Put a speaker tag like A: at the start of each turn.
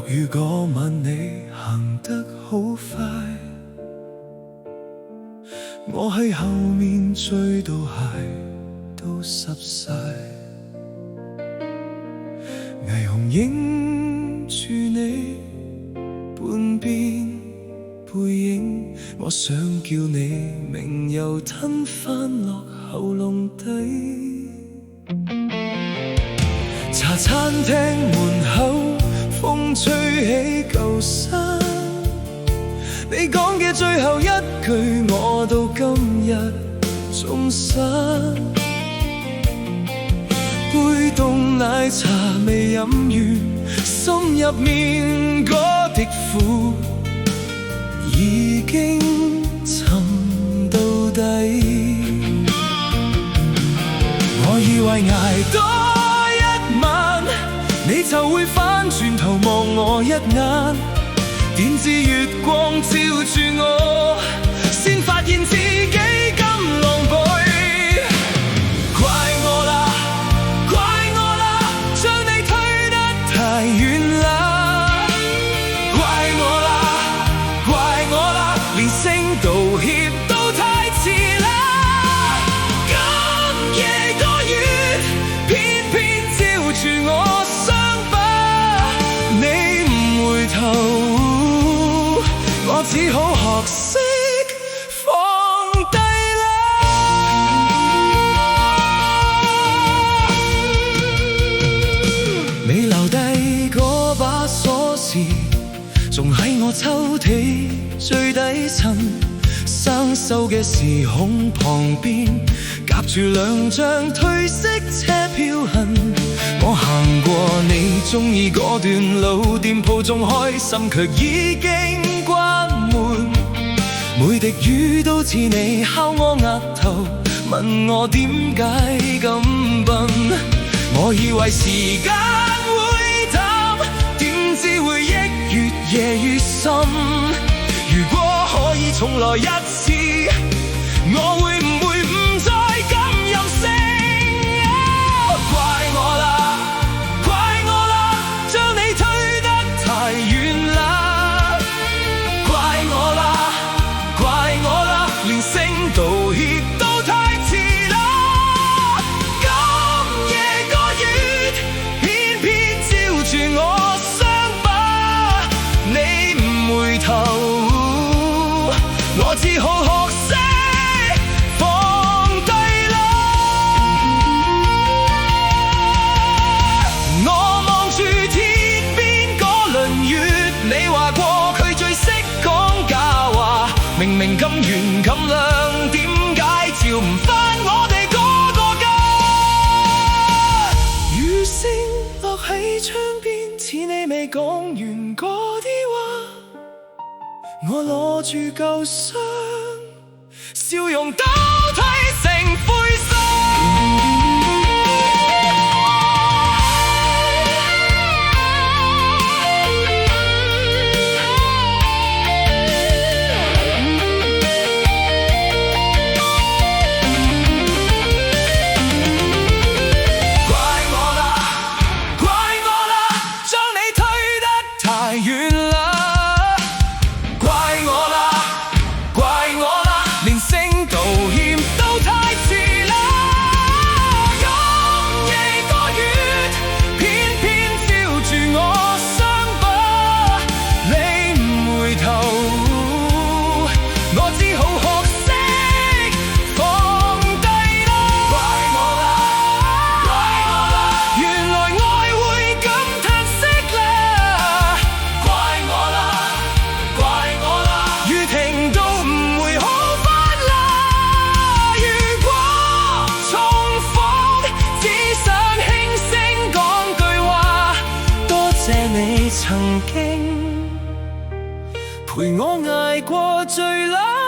A: 落雨嗰晚你行得好快，我喺後面追到鞋都濕晒，霓虹映住你半邊背影，我想叫你明又吞返落喉嚨底。茶餐廳門口風吹起舊衫，你講嘅最後一句我到今日仲散。杯凍奶茶未飲完，心入面嗰滴苦已經沉到底。我以為捱多一晚你就會返轉頭望我一眼，點知月光照住我，先發現自己咁狼狽。怪我啦，怪我啦，將你推得太遠啦。怪我啦，怪我啦，連聲道歉都太遲啦。今夜個月偏偏照住我傷疤，你唔回頭，我只好學識放低啦。你留低嗰把鎖匙，仲喺我抽屜最底層，生鏽嘅時孔旁邊夾住兩張褪色車票痕。我行過你鍾意嗰段路，店鋪仲開心，卻已經關門。每滴雨都似你敲我額頭，問我點解咁笨。我以為時間會淡，點知回憶越夜越深。如果可以重來一次，我會唔會唔再咁任性？怪我啦，怪我啦，將你推得太遠啦。怪我啦，怪我啦，連聲道歉都太遲啦。今夜個月偏偏照住我傷疤，你唔回頭，我只好學識放低啦。我望住天邊嗰輪月，你話過佢最識講假話，明明咁圓咁亮，點解照唔返我哋嗰個家？雨聲落喺窗邊，似你未講完嗰啲話，我攞住舊傷，笑容都褪成灰色。怪我啦，怪我啦，將你推得太遠啦。怪我啦，怪我啦，連聲道歉都太遲啦。今夜個月偏偏照住我傷疤，你唔回頭，我只好學識放低啦。怪我啦，怪我啦，原來愛會咁嘆息啦。怪我啦，怪我啦，雨停到唔會好返啦。如果重逢，只想輕聲講句話，多謝你曾經陪我捱過最冷。